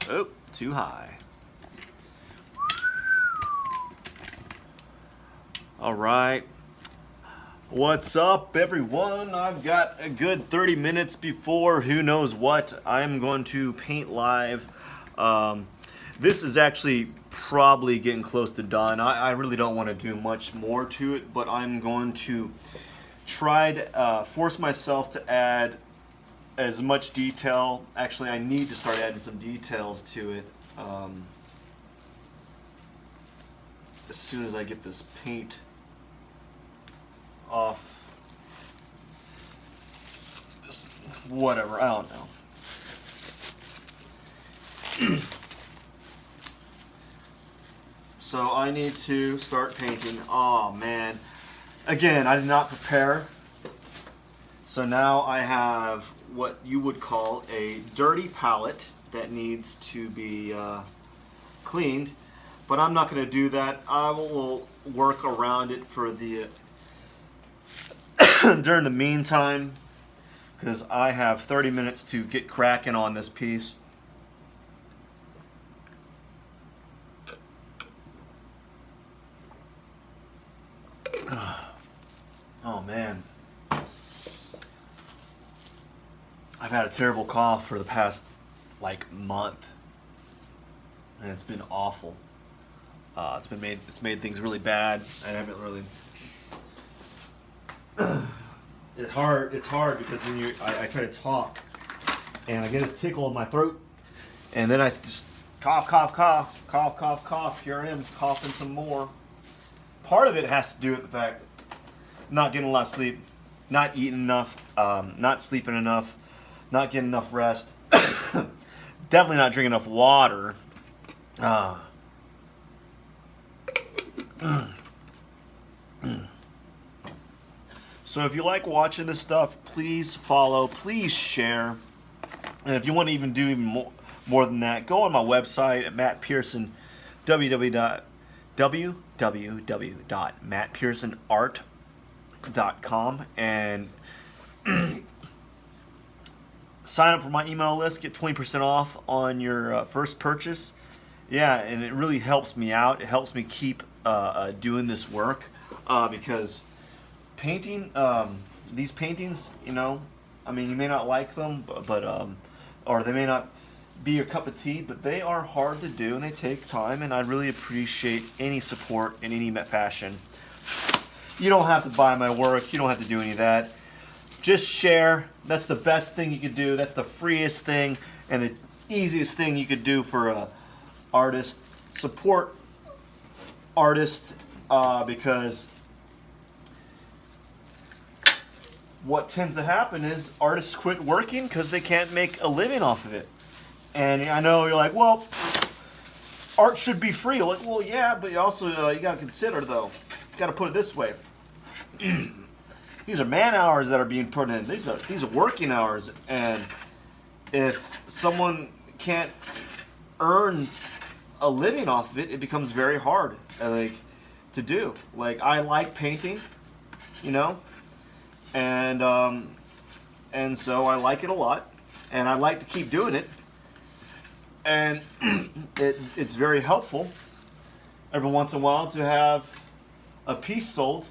Oh, too high. All right. What's up, everyone? I've got a good 30 minutes before who knows what. I'm going to paint live. This is actually probably getting close to done. I really don't want to do much more to it, but I'm going to try to force myself to add as much detail. Actually, I need to start adding some details to it as soon as I get this paint off. This, whatever, I don't know. So I need to start painting. Oh man. Again, I did not prepare. So now I have what you would call a dirty palette that needs to be cleaned. But I'm not going to do that. I will work around it for the during the meantime, because I have 30 minutes to get cracking on this piece. Oh man, I've had a terrible cough for the past like month, and it's been awful. It's made things really bad. I haven't really. It's hard because when I try to talk, and I get a tickle in my throat, and then I just cough, cough, cough, cough, cough, cough. Here I am coughing some more. Part of it has to do with the fact not getting a lot of sleep, not eating enough, not sleeping enough, not getting enough rest, definitely not drinking enough water. So if you like watching this stuff, please follow, please share. And if you want to even do even more than that, go on my website at Matt Pearson, www.mattpearsonart.com, and sign up for my email list, get 20% off on your first purchase. Yeah, and it really helps me out. It helps me keep doing this work because painting, these paintings, you know, I mean, you may not like them, but or they may not be your cup of tea, but they are hard to do and they take time, and I really appreciate any support in any fashion. You don't have to buy my work. You don't have to do any of that. Just share. That's the best thing you could do. That's the freest thing and the easiest thing you could do for a artist. Support artists because what tends to happen is artists quit working because they can't make a living off of it. And I know you're like, well, art should be free. Like, well, yeah, but you also you got to consider, though. You got to put it this way. These are man hours that are being put in. These are working hours, and if someone can't earn a living off of it, it becomes very hard, like, to do. Like, I like painting, you know, and so I like it a lot, and I like to keep doing it, and it's very helpful every once in a while to have a piece sold.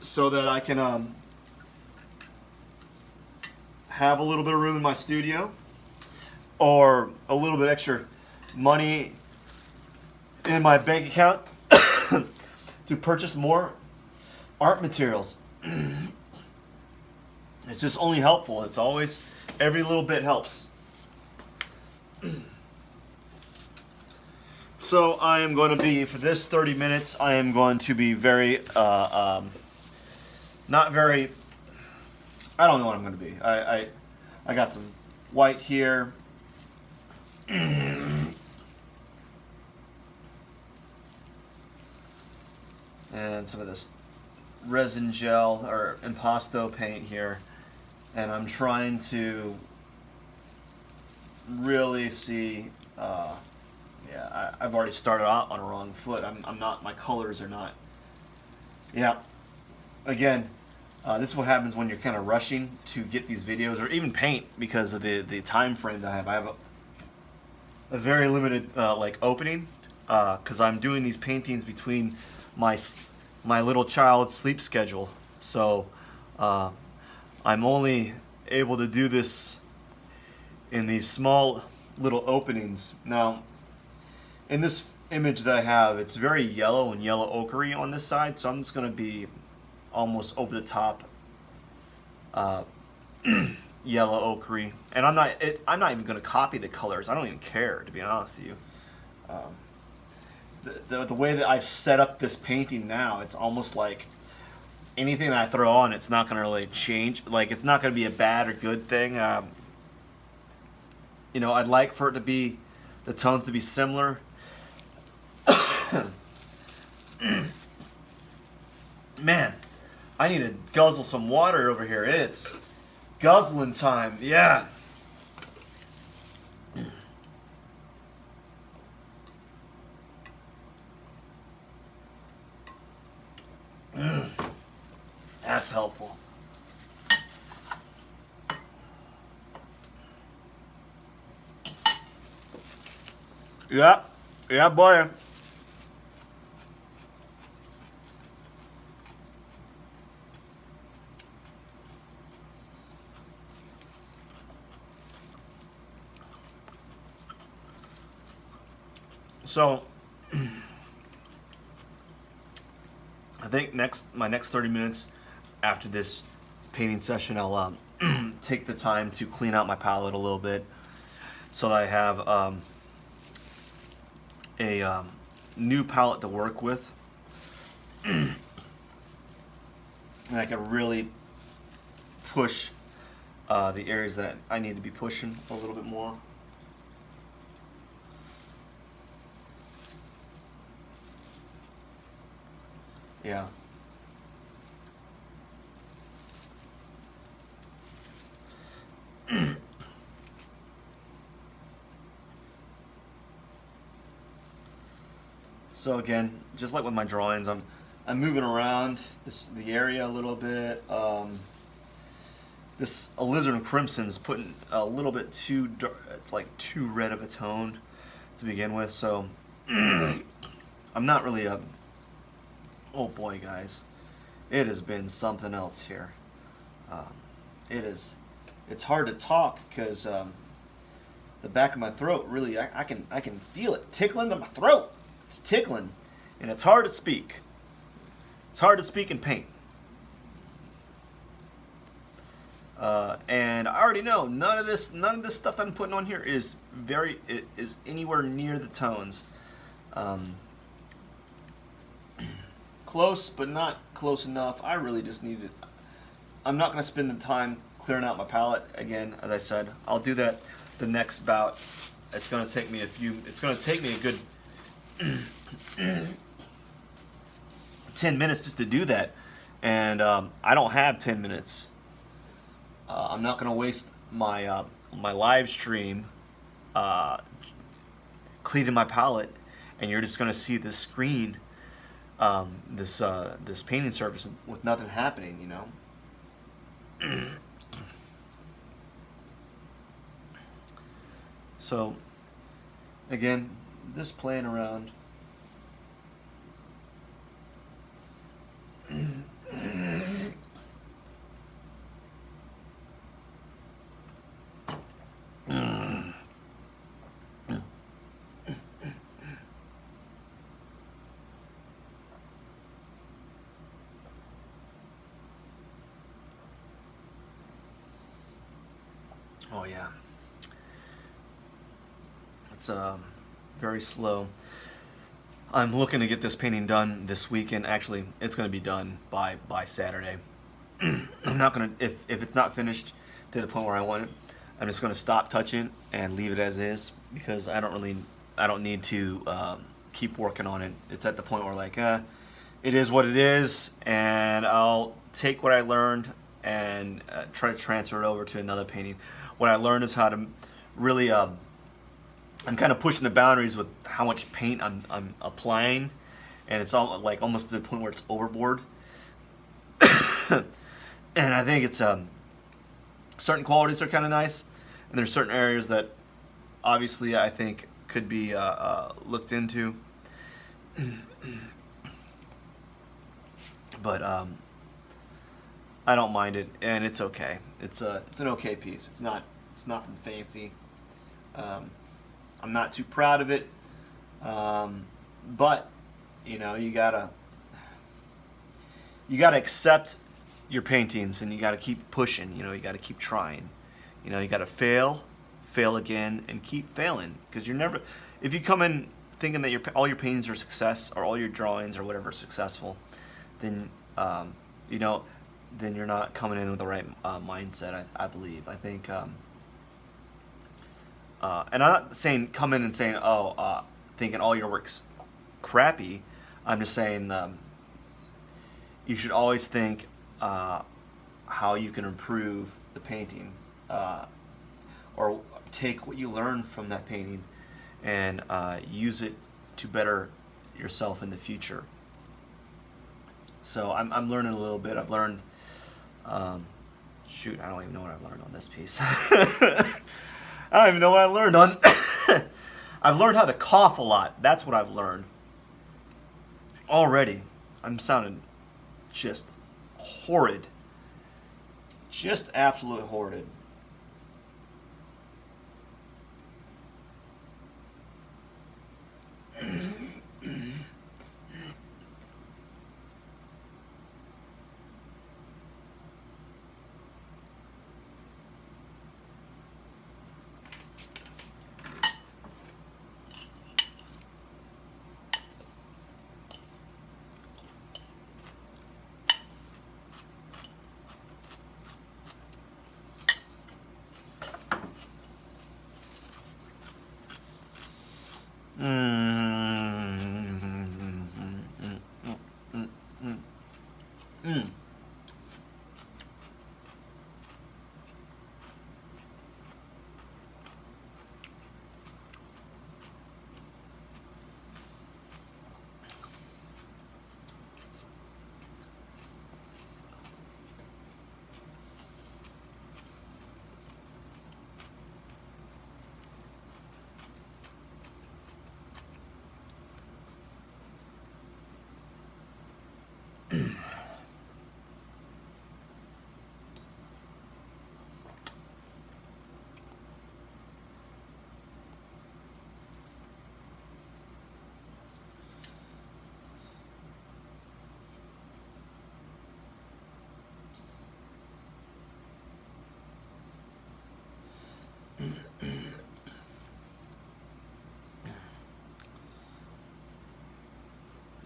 So that I can have a little bit of room in my studio, or a little bit extra money in my bank account to purchase more art materials. It's just only helpful. It's always, every little bit helps. So I am going to be, for this 30 minutes, I am going to be very, not very, I don't know what I'm going to be. I got some white here. And some of this resin gel or impasto paint here. And I'm trying to really see, yeah, I've already started out on a wrong foot. I'm not, my colors are not, yeah. Again, This is what happens when you're kind of rushing to get these videos or even paint because of the time frame that I have. I have a very limited like opening because I'm doing these paintings between my little child's sleep schedule. So I'm only able to do this in these small little openings. Now, in this image that I have, it's very yellow and yellow ochre on this side, so I'm just going to be almost over the top yellow ochre, and I'm not even going to copy the colors. I don't even care, to be honest with you. The way that I've set up this painting now, it's almost like anything that I throw on, it's not going to really change. Like, it's not going to be a bad or good thing. You know, I'd like for it to be, the tones to be similar. Man, I need to guzzle some water over here. It's guzzling time. Yeah. That's helpful. Yeah. Yeah, boy. So, I think my next 30 minutes after this painting session, I'll take the time to clean out my palette a little bit so that I have a new palette to work with. And I can really push the areas that I need to be pushing a little bit more. Yeah. So again, just like with my drawings, I'm moving around the area a little bit. This alizarin crimson is putting a little bit too dark. It's like too red of a tone to begin with. So I'm not really a. Oh boy, guys, it has been something else here. It's hard to talk because the back of my throat really, I can feel it tickling to my throat. It's tickling, and it's hard to speak. It's hard to speak and paint. And I already know none of this stuff that I'm putting on here is anywhere near the tones. Close, but not close enough. I really just need it. I'm not going to spend the time clearing out my palette again. As I said, I'll do that the next bout. It's going to take me a good 10 minutes just to do that, and I don't have 10 minutes. I'm not going to waste my live stream cleaning my palette, and you're just going to see this screen. This painting surface with nothing happening, you know. So again, just playing around. Oh yeah, it's very slow. I'm looking to get this painting done this weekend. Actually, it's going to be done by Saturday. I'm not going to, if it's not finished to the point where I want it, I'm just going to stop touching and leave it as is because I don't need to keep working on it. It's at the point where like, it is what it is, and I'll take what I learned and try to transfer it over to another painting. What I learned is how to really, I'm kind of pushing the boundaries with how much paint I'm applying, and it's all like almost to the point where it's overboard. And I think it's certain qualities are kind of nice, and there's certain areas that obviously I think could be looked into. But I don't mind it, and it's okay. It's an okay piece. It's nothing fancy. Um, I'm not too proud of it, but you gotta accept your paintings, and you gotta keep pushing. You gotta keep trying. You gotta fail again, and keep failing, because you're never. If you come in thinking that all your paintings are success, or all your drawings or whatever are successful, then you know then you're not coming in with the right mindset. I believe. I think. And I'm not saying come in and saying, thinking all your work's crappy. I'm just saying you should always think how you can improve the painting, or take what you learn from that painting and use it to better yourself in the future. So I'm learning a little bit. I've learned. Shoot, I don't even know what I've learned on this piece. I don't even know what I learned on. I've learned how to cough a lot. That's what I've learned. Already, I'm sounding just horrid. Just absolutely horrid.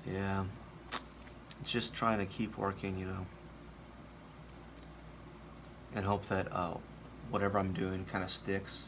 Yeah, just trying to keep working, and hope that whatever I'm doing kind of sticks.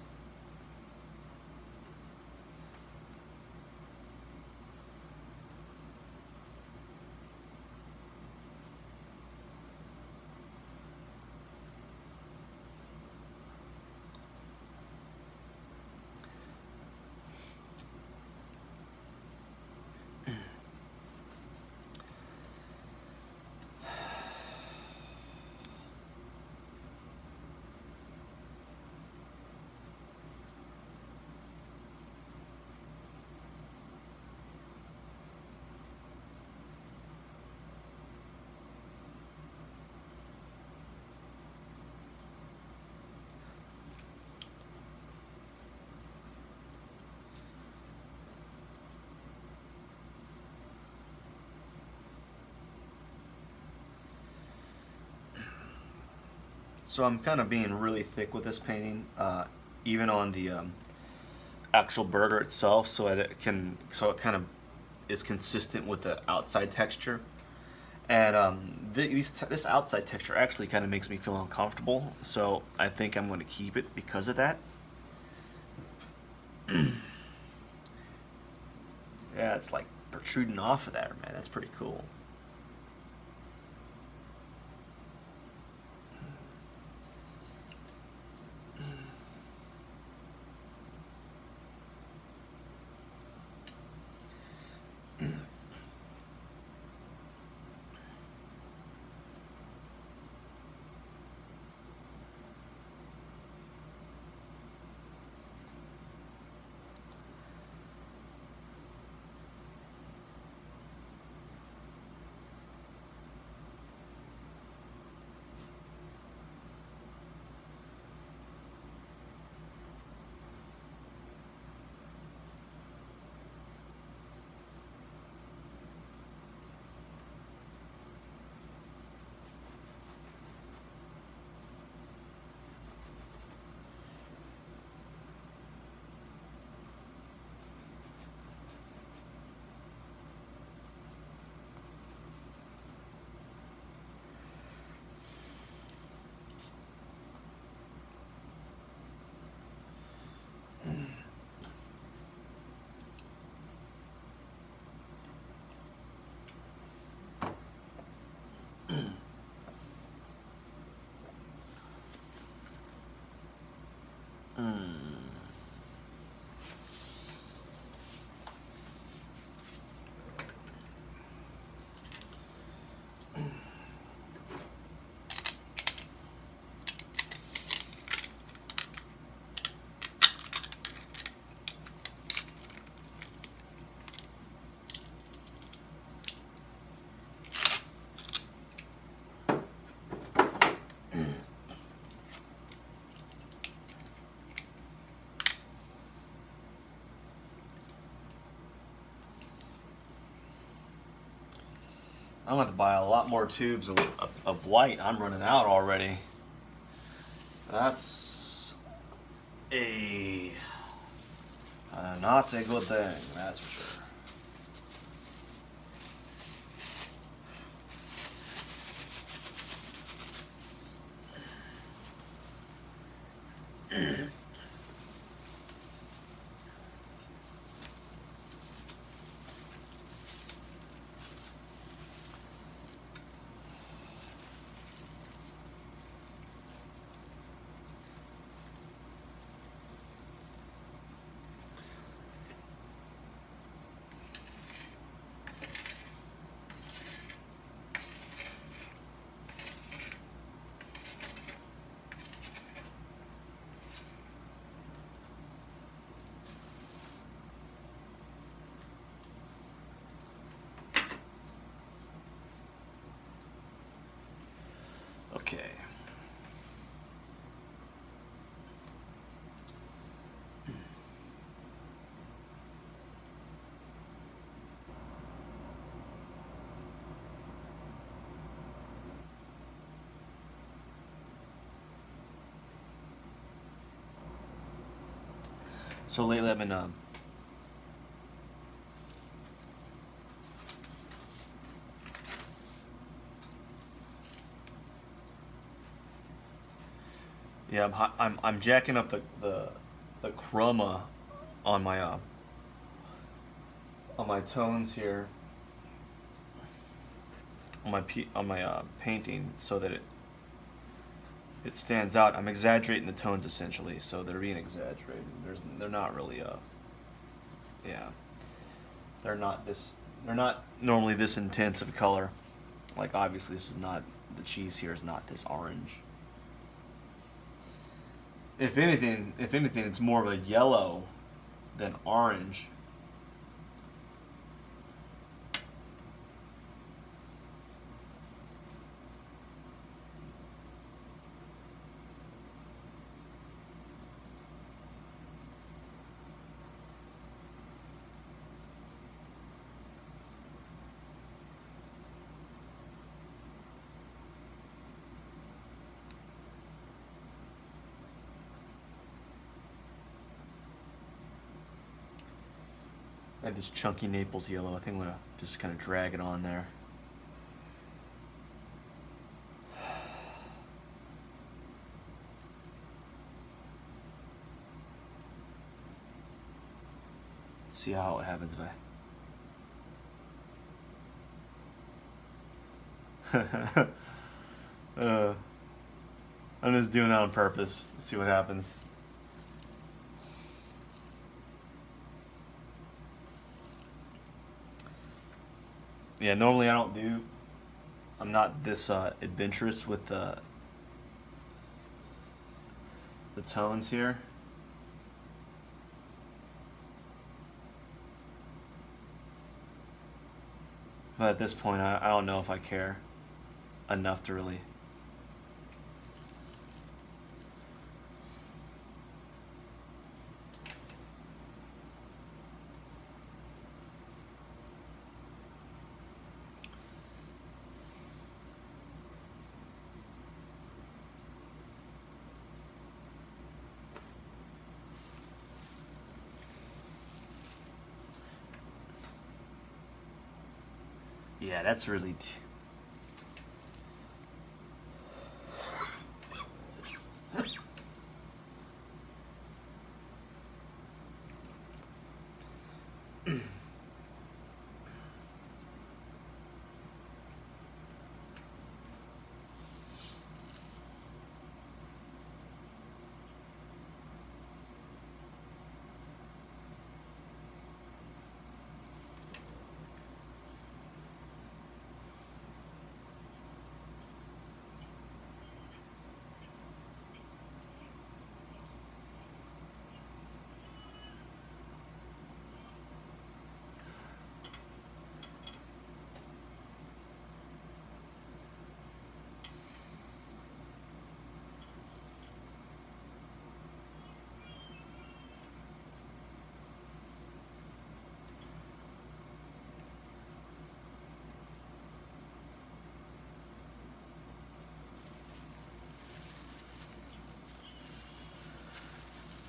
So I'm kind of being really thick with this painting, even on the actual burger itself, so it kind of is consistent with the outside texture. And this outside texture actually kind of makes me feel uncomfortable, so I think I'm going to keep it because of that. Yeah, it's like protruding off of there, man. That's pretty cool. I'm going to buy a lot more tubes of white. I'm running out already. That's not a good thing, that's for sure. Okay. So lately I've been yeah, I'm jacking up the chroma on my tones here on my painting so that it stands out. I'm exaggerating the tones essentially, so they're being exaggerated. They're not really yeah, they're not normally this intense of a color. Like obviously this is not, the cheese here is not this orange. If anything, it's more of a yellow than orange. I had this chunky Naples yellow. I think I'm gonna just kind of drag it on there. See how it happens if I'm just doing it on purpose. See what happens. Yeah, normally I'm not this adventurous with the tones here. But at this point, I don't know if I care enough to really. Yeah, that's really.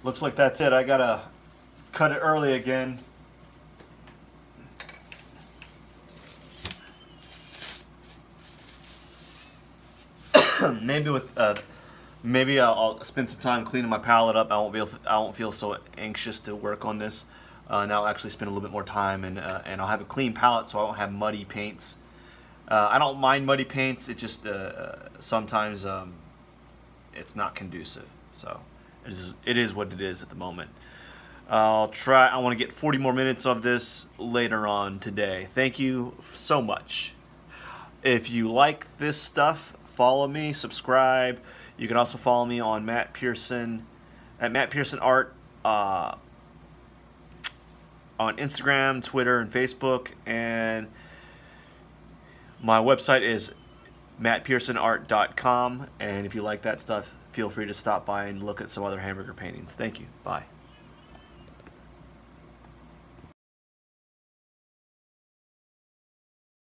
looks like that's it. I gotta cut it early again. Maybe I'll spend some time cleaning my palette up. I won't feel so anxious to work on this. Now I'll actually spend a little bit more time, and I'll have a clean palette, so I won't have muddy paints. I don't mind muddy paints. It just sometimes it's not conducive. So it is what it is at the moment. I'll try. I want to get 40 more minutes of this later on today. Thank you so much. If you like this stuff, follow me, subscribe. You can also follow me on Matt Pearson at Matt Pearson Art on Instagram, Twitter, and Facebook. And my website is mattpearsonart.com. And if you like that stuff, feel free to stop by and look at some other hamburger paintings. Thank you. Bye.